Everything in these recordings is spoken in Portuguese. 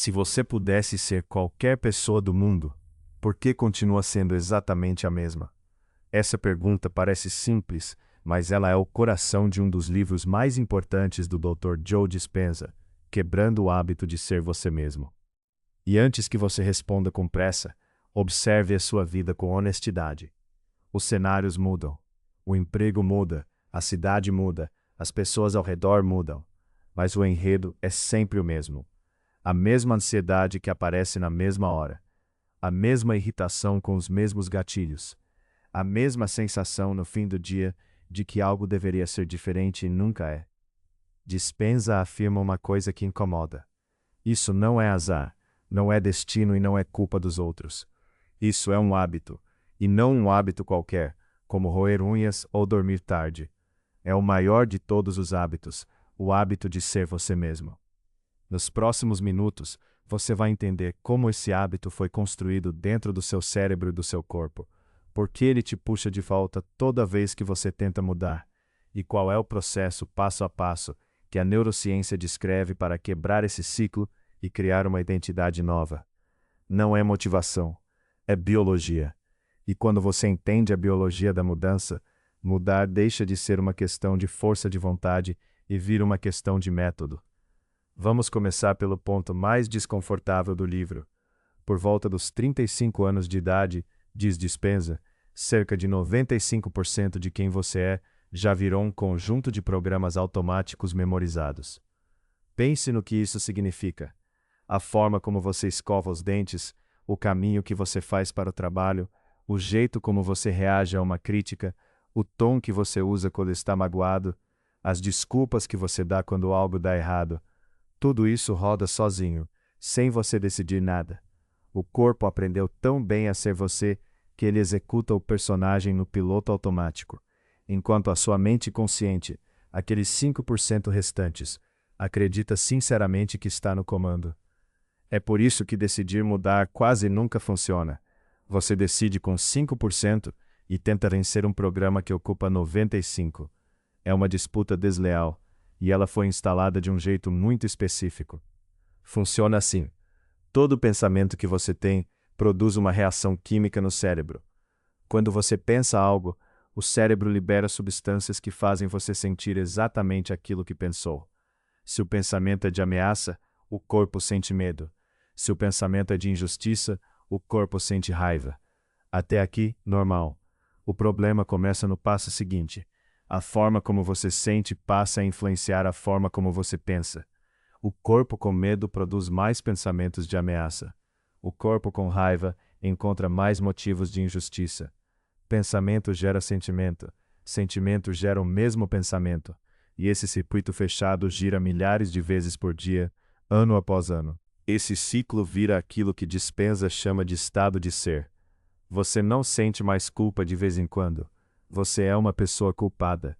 Se você pudesse ser qualquer pessoa do mundo, por que continua sendo exatamente a mesma? Essa pergunta parece simples, mas ela é o coração de um dos livros mais importantes do Dr. Joe Dispenza, Quebrando o Hábito de Ser Você Mesmo. E antes que você responda com pressa, observe a sua vida com honestidade. Os cenários mudam, o emprego muda, a cidade muda, as pessoas ao redor mudam, mas o enredo é sempre o mesmo. A mesma ansiedade que aparece na mesma hora, a mesma irritação com os mesmos gatilhos, a mesma sensação no fim do dia de que algo deveria ser diferente e nunca é. Dispenza afirma uma coisa que incomoda. Isso não é azar, não é destino e não é culpa dos outros. Isso é um hábito, e não um hábito qualquer, como roer unhas ou dormir tarde. É o maior de todos os hábitos, o hábito de ser você mesmo. Nos próximos minutos, você vai entender como esse hábito foi construído dentro do seu cérebro e do seu corpo, por que ele te puxa de volta toda vez que você tenta mudar, e qual é o processo passo a passo que a neurociência descreve para quebrar esse ciclo e criar uma identidade nova. Não é motivação, é biologia. E quando você entende a biologia da mudança, mudar deixa de ser uma questão de força de vontade e vira uma questão de método. Vamos começar pelo ponto mais desconfortável do livro. Por volta dos 35 anos de idade, diz Dispenza, cerca de 95% de quem você é já virou um conjunto de programas automáticos memorizados. Pense no que isso significa. A forma como você escova os dentes, o caminho que você faz para o trabalho, o jeito como você reage a uma crítica, o tom que você usa quando está magoado, as desculpas que você dá quando algo dá errado. Tudo isso roda sozinho, sem você decidir nada. O corpo aprendeu tão bem a ser você que ele executa o personagem no piloto automático, enquanto a sua mente consciente, aqueles 5% restantes, acredita sinceramente que está no comando. É por isso que decidir mudar quase nunca funciona. Você decide com 5% e tenta vencer um programa que ocupa 95%. É uma disputa desleal, e ela foi instalada de um jeito muito específico. Funciona assim. Todo pensamento que você tem produz uma reação química no cérebro. Quando você pensa algo, o cérebro libera substâncias que fazem você sentir exatamente aquilo que pensou. Se o pensamento é de ameaça, o corpo sente medo. Se o pensamento é de injustiça, o corpo sente raiva. Até aqui, normal. O problema começa no passo seguinte. A forma como você sente passa a influenciar a forma como você pensa. O corpo com medo produz mais pensamentos de ameaça. O corpo com raiva encontra mais motivos de injustiça. Pensamento gera sentimento. Sentimento gera o mesmo pensamento. E esse circuito fechado gira milhares de vezes por dia, ano após ano. Esse ciclo vira aquilo que Dispenza chama de estado de ser. Você não sente mais culpa de vez em quando. Você é uma pessoa culpada.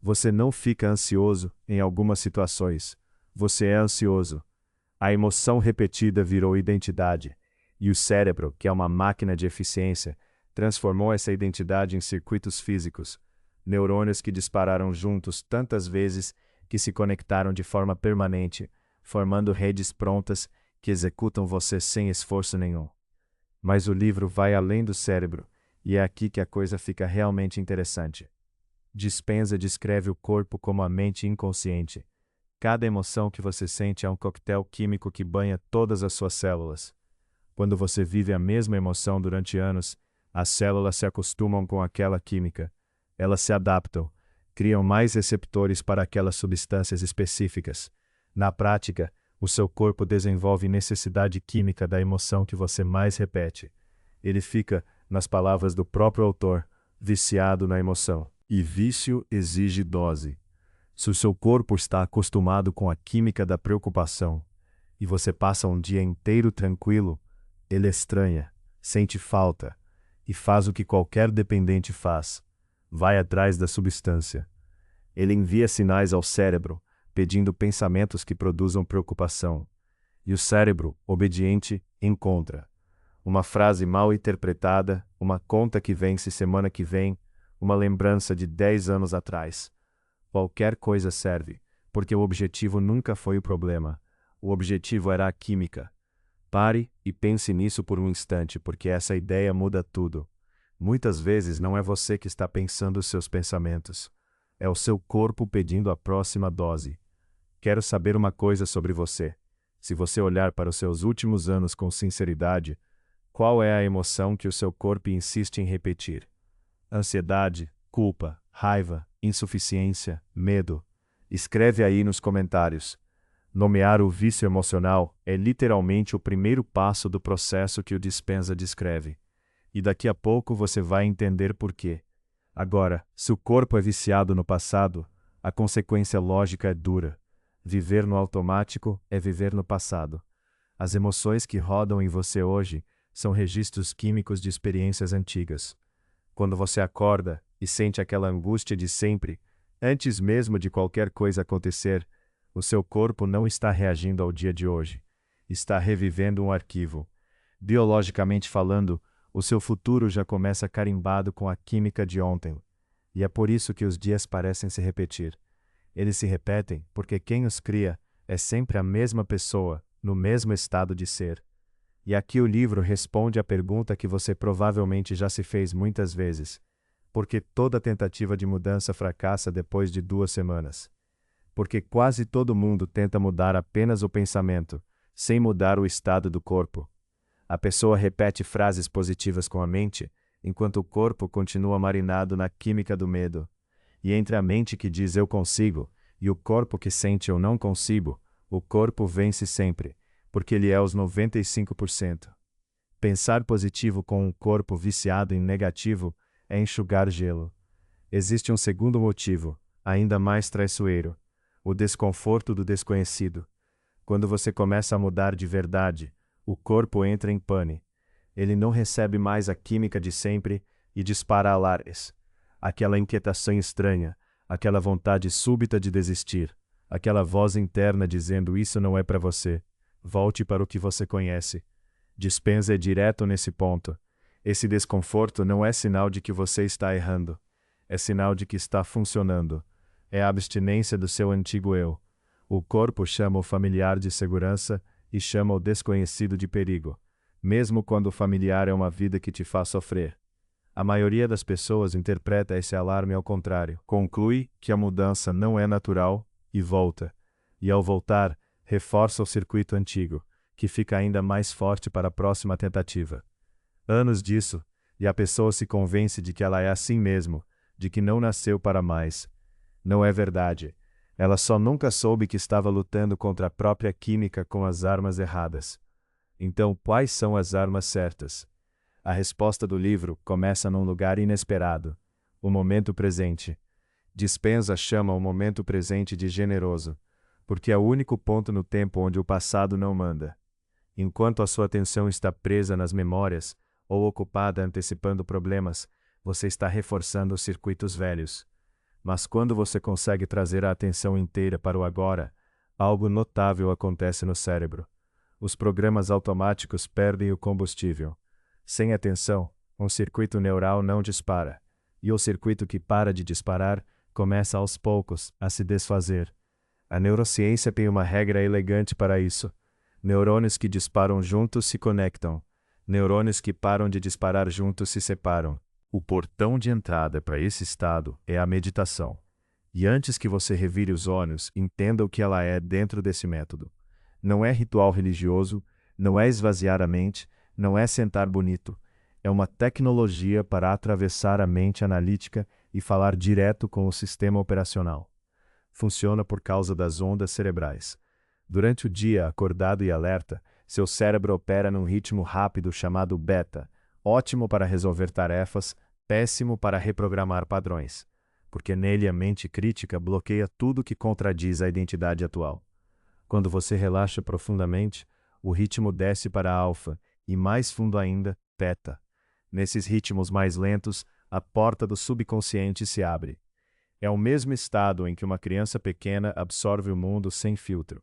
Você não fica ansioso em algumas situações. Você é ansioso. A emoção repetida virou identidade. E o cérebro, que é uma máquina de eficiência, transformou essa identidade em circuitos físicos. Neurônios que dispararam juntos tantas vezes que se conectaram de forma permanente, formando redes prontas que executam você sem esforço nenhum. Mas o livro vai além do cérebro, e é aqui que a coisa fica realmente interessante. Dispenza descreve o corpo como a mente inconsciente. Cada emoção que você sente é um coquetel químico que banha todas as suas células. Quando você vive a mesma emoção durante anos, as células se acostumam com aquela química. Elas se adaptam, criam mais receptores para aquelas substâncias específicas. Na prática, o seu corpo desenvolve necessidade química da emoção que você mais repete. Ele fica, nas palavras do próprio autor, viciado na emoção. E vício exige dose. Se o seu corpo está acostumado com a química da preocupação, e você passa um dia inteiro tranquilo, ele estranha, sente falta, e faz o que qualquer dependente faz. Vai atrás da substância. Ele envia sinais ao cérebro, pedindo pensamentos que produzam preocupação. E o cérebro, obediente, encontra. Uma frase mal interpretada, uma conta que vence semana que vem, uma lembrança de 10 anos atrás. Qualquer coisa serve, porque o objetivo nunca foi o problema. O objetivo era a química. Pare e pense nisso por um instante, porque essa ideia muda tudo. Muitas vezes não é você que está pensando os seus pensamentos. É o seu corpo pedindo a próxima dose. Quero saber uma coisa sobre você. Se você olhar para os seus últimos anos com sinceridade, qual é a emoção que o seu corpo insiste em repetir? Ansiedade, culpa, raiva, insuficiência, medo? Escreve aí nos comentários. Nomear o vício emocional é literalmente o primeiro passo do processo que o Dispenza descreve. E daqui a pouco você vai entender por quê. Agora, se o corpo é viciado no passado, a consequência lógica é dura. Viver no automático é viver no passado. As emoções que rodam em você hoje são registros químicos de experiências antigas. Quando você acorda e sente aquela angústia de sempre, antes mesmo de qualquer coisa acontecer, o seu corpo não está reagindo ao dia de hoje. Está revivendo um arquivo. Biologicamente falando, o seu futuro já começa carimbado com a química de ontem. E é por isso que os dias parecem se repetir. Eles se repetem porque quem os cria é sempre a mesma pessoa, no mesmo estado de ser. E aqui o livro responde à pergunta que você provavelmente já se fez muitas vezes. Por que toda tentativa de mudança fracassa depois de 2 semanas? Porque quase todo mundo tenta mudar apenas o pensamento, sem mudar o estado do corpo. A pessoa repete frases positivas com a mente, enquanto o corpo continua marinado na química do medo. E entre a mente que diz eu consigo, e o corpo que sente eu não consigo, o corpo vence sempre, porque ele é os 95%. Pensar positivo com um corpo viciado em negativo é enxugar gelo. Existe um segundo motivo, ainda mais traiçoeiro: o desconforto do desconhecido. Quando você começa a mudar de verdade, o corpo entra em pane. Ele não recebe mais a química de sempre e dispara alarmes. Aquela inquietação estranha, aquela vontade súbita de desistir, aquela voz interna dizendo isso não é para você. Volte para o que você conhece. Dispenza é direto nesse ponto. Esse desconforto não é sinal de que você está errando. É sinal de que está funcionando. É a abstinência do seu antigo eu. O corpo chama o familiar de segurança e chama o desconhecido de perigo, mesmo quando o familiar é uma vida que te faz sofrer. A maioria das pessoas interpreta esse alarme ao contrário. Conclui que a mudança não é natural e volta. E ao voltar, reforça o circuito antigo, que fica ainda mais forte para a próxima tentativa. Anos disso, e a pessoa se convence de que ela é assim mesmo, de que não nasceu para mais. Não é verdade. Ela só nunca soube que estava lutando contra a própria química com as armas erradas. Então, quais são as armas certas? A resposta do livro começa num lugar inesperado: o momento presente. Dispenza chama o momento presente de generoso, porque é o único ponto no tempo onde o passado não manda. Enquanto a sua atenção está presa nas memórias, ou ocupada antecipando problemas, você está reforçando os circuitos velhos. Mas quando você consegue trazer a atenção inteira para o agora, algo notável acontece no cérebro. Os programas automáticos perdem o combustível. Sem atenção, um circuito neural não dispara, e o circuito que para de disparar começa aos poucos a se desfazer. A neurociência tem uma regra elegante para isso. Neurônios que disparam juntos se conectam. Neurônios que param de disparar juntos se separam. O portão de entrada para esse estado é a meditação. E antes que você revire os olhos, entenda o que ela é dentro desse método. Não é ritual religioso, não é esvaziar a mente, não é sentar bonito. É uma tecnologia para atravessar a mente analítica e falar direto com o sistema operacional. Funciona por causa das ondas cerebrais. Durante o dia, acordado e alerta, seu cérebro opera num ritmo rápido chamado beta, ótimo para resolver tarefas, péssimo para reprogramar padrões, porque nele a mente crítica bloqueia tudo que contradiz a identidade atual. Quando você relaxa profundamente, o ritmo desce para alfa e, mais fundo ainda, teta. Nesses ritmos mais lentos, a porta do subconsciente se abre. É o mesmo estado em que uma criança pequena absorve o mundo sem filtro.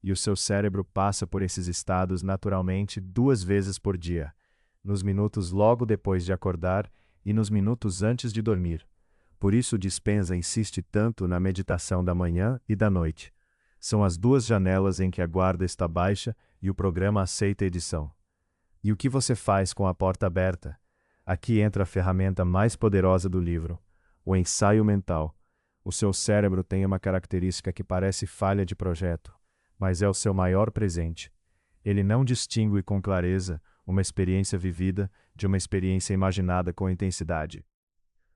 E o seu cérebro passa por esses estados naturalmente 2 vezes por dia, nos minutos logo depois de acordar e nos minutos antes de dormir. Por isso Dispenza insiste tanto na meditação da manhã e da noite. São as 2 janelas em que a guarda está baixa e o programa aceita a edição. E o que você faz com a porta aberta? Aqui entra a ferramenta mais poderosa do livro, o ensaio mental. O seu cérebro tem uma característica que parece falha de projeto, mas é o seu maior presente. Ele não distingue com clareza uma experiência vivida de uma experiência imaginada com intensidade.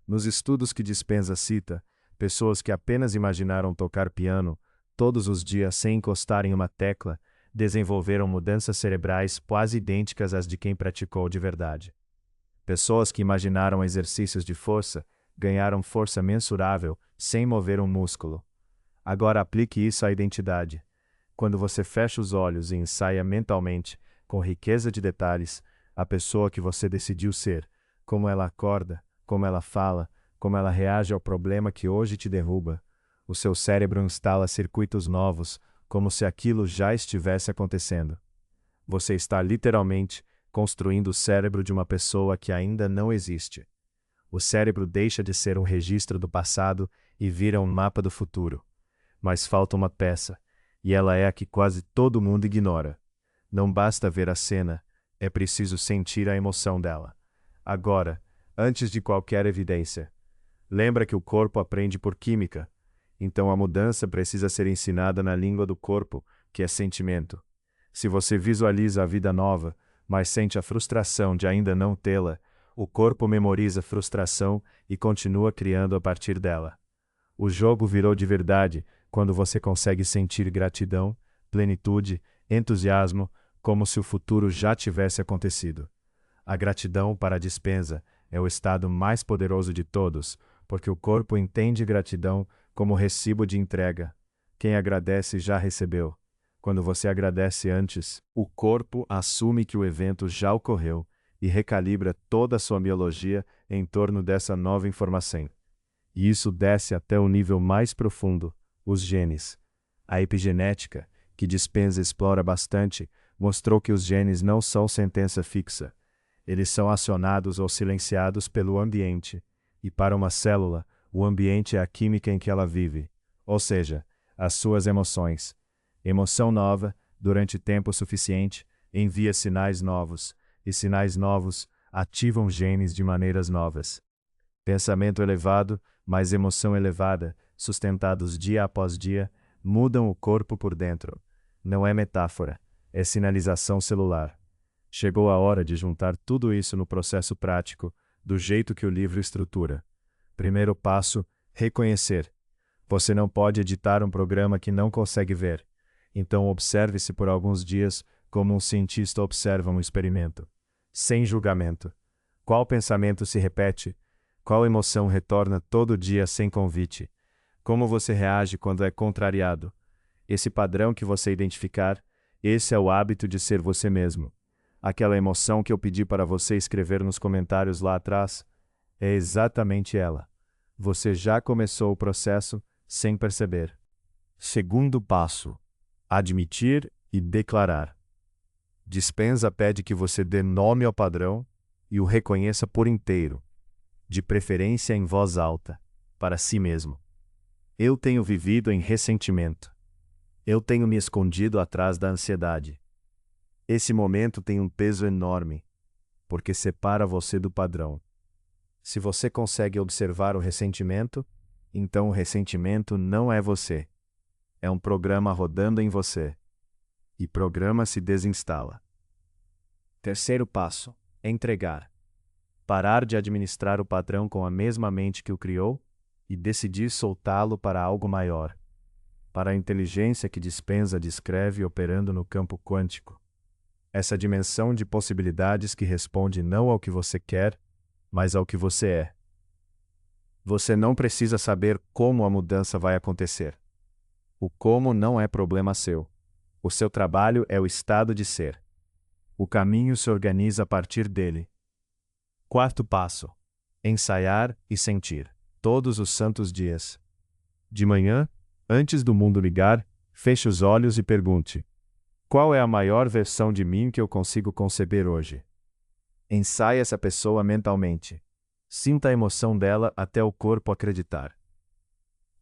Nos estudos que Dispenza cita, pessoas que apenas imaginaram tocar piano todos os dias sem encostar em uma tecla desenvolveram mudanças cerebrais quase idênticas às de quem praticou de verdade. Pessoas que imaginaram exercícios de força ganharam força mensurável sem mover um músculo. Agora aplique isso à identidade. Quando você fecha os olhos e ensaia mentalmente, com riqueza de detalhes, a pessoa que você decidiu ser, como ela acorda, como ela fala, como ela reage ao problema que hoje te derruba, o seu cérebro instala circuitos novos, como se aquilo já estivesse acontecendo. Você está literalmente construindo o cérebro de uma pessoa que ainda não existe. O cérebro deixa de ser um registro do passado e vira um mapa do futuro. Mas falta uma peça, e ela é a que quase todo mundo ignora. Não basta ver a cena, é preciso sentir a emoção dela. Agora, antes de qualquer evidência. Lembra que o corpo aprende por química. Então a mudança precisa ser ensinada na língua do corpo, que é sentimento. Se você visualiza a vida nova, mas sente a frustração de ainda não tê-la, o corpo memoriza a frustração e continua criando a partir dela. O jogo virou de verdade quando você consegue sentir gratidão, plenitude, entusiasmo, como se o futuro já tivesse acontecido. A gratidão para a Dispenza é o estado mais poderoso de todos, porque o corpo entende gratidão como recibo de entrega. Quem agradece já recebeu. Quando você agradece antes, o corpo assume que o evento já ocorreu e recalibra toda a sua biologia em torno dessa nova informação. E isso desce até o nível mais profundo, os genes. A epigenética, que Dispenza explora bastante, mostrou que os genes não são sentença fixa. Eles são acionados ou silenciados pelo ambiente, e para uma célula, o ambiente é a química em que ela vive, ou seja, as suas emoções. Emoção nova, durante tempo suficiente, envia sinais novos, e sinais novos ativam genes de maneiras novas. Pensamento elevado, mais emoção elevada, sustentados dia após dia, mudam o corpo por dentro. Não é metáfora, é sinalização celular. Chegou a hora de juntar tudo isso no processo prático, do jeito que o livro estrutura. Primeiro passo, reconhecer. Você não pode editar um programa que não consegue ver. Então observe-se por alguns dias como um cientista observa um experimento. Sem julgamento. Qual pensamento se repete? Qual emoção retorna todo dia sem convite? Como você reage quando é contrariado? Esse padrão que você identificar, esse é o hábito de ser você mesmo. Aquela emoção que eu pedi para você escrever nos comentários lá atrás, é exatamente ela. Você já começou o processo sem perceber. Segundo passo: admitir e declarar. Dispenza pede que você dê nome ao padrão e o reconheça por inteiro, de preferência em voz alta, para si mesmo. Eu tenho vivido em ressentimento. Eu tenho me escondido atrás da ansiedade. Esse momento tem um peso enorme, porque separa você do padrão. Se você consegue observar o ressentimento, então o ressentimento não é você. É um programa rodando em você. E programa se desinstala. Terceiro passo: entregar. Parar de administrar o padrão com a mesma mente que o criou e decidir soltá-lo para algo maior. Para a inteligência que Dispenza descreve operando no campo quântico. Essa dimensão de possibilidades que responde não ao que você quer, mas ao que você é. Você não precisa saber como a mudança vai acontecer. O como não é problema seu. O seu trabalho é o estado de ser. O caminho se organiza a partir dele. Quarto passo: ensaiar e sentir. Todos os santos dias. De manhã, antes do mundo ligar, feche os olhos e pergunte: qual é a maior versão de mim que eu consigo conceber hoje? Ensaie essa pessoa mentalmente. Sinta a emoção dela até o corpo acreditar.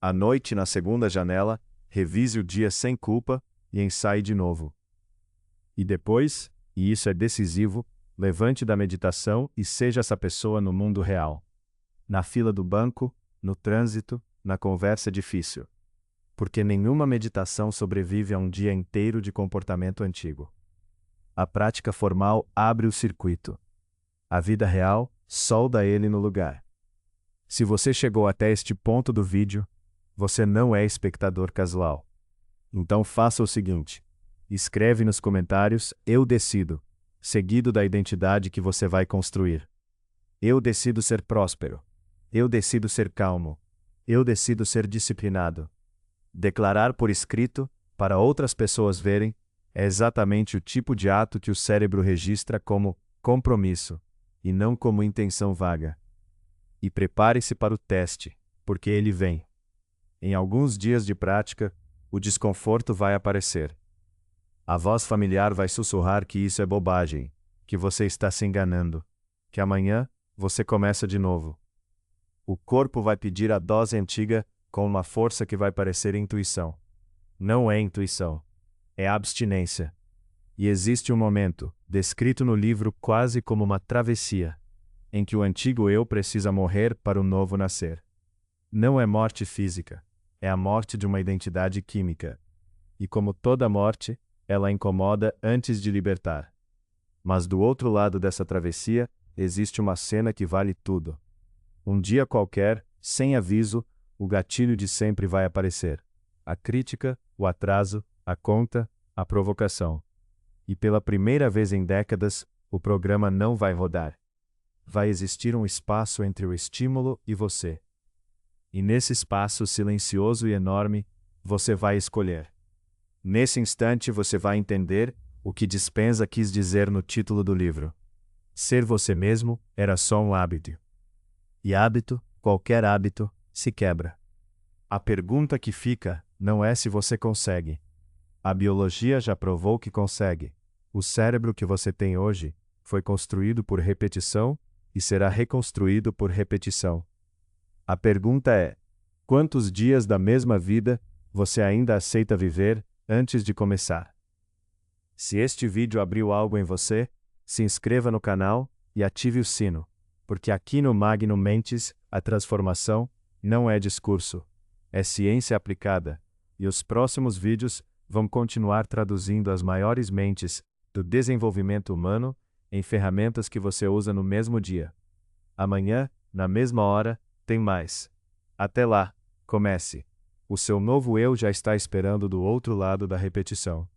À noite, na segunda janela, revise o dia sem culpa e ensaie de novo. E depois, e isso é decisivo, levante da meditação e seja essa pessoa no mundo real. Na fila do banco, no trânsito, na conversa difícil. Porque nenhuma meditação sobrevive a um dia inteiro de comportamento antigo. A prática formal abre o circuito. A vida real solda ele no lugar. Se você chegou até este ponto do vídeo, você não é espectador casual. Então faça o seguinte: escreve nos comentários "Eu decido", seguido da identidade que você vai construir. Eu decido ser próspero. Eu decido ser calmo. Eu decido ser disciplinado. Declarar por escrito, para outras pessoas verem, é exatamente o tipo de ato que o cérebro registra como compromisso, e não como intenção vaga. E prepare-se para o teste, porque ele vem. Em alguns dias de prática, o desconforto vai aparecer. A voz familiar vai sussurrar que isso é bobagem, que você está se enganando, que amanhã você começa de novo. O corpo vai pedir a dose antiga com uma força que vai parecer intuição. Não é intuição, é abstinência. E existe um momento, descrito no livro quase como uma travessia, em que o antigo eu precisa morrer para o novo nascer. Não é morte física, é a morte de uma identidade química. E como toda morte, ela incomoda antes de libertar. Mas do outro lado dessa travessia, existe uma cena que vale tudo. Um dia qualquer, sem aviso, o gatilho de sempre vai aparecer. A crítica, o atraso, a conta, a provocação. E pela primeira vez em décadas, o programa não vai rodar. Vai existir um espaço entre o estímulo e você. E nesse espaço silencioso e enorme, você vai escolher. Nesse instante você vai entender o que Dispenza quis dizer no título do livro. Ser você mesmo era só um hábito. E hábito, qualquer hábito, se quebra. A pergunta que fica não é se você consegue. A biologia já provou que consegue. O cérebro que você tem hoje foi construído por repetição e será reconstruído por repetição. A pergunta é: quantos dias da mesma vida você ainda aceita viver antes de começar? Se este vídeo abriu algo em você, se inscreva no canal e ative o sino, porque aqui no Magnum Mentis, a transformação não é discurso, é ciência aplicada, e os próximos vídeos vão continuar traduzindo as maiores mentes do desenvolvimento humano em ferramentas que você usa no mesmo dia. Amanhã, na mesma hora, tem mais. Até lá, comece. O seu novo eu já está esperando do outro lado da repetição.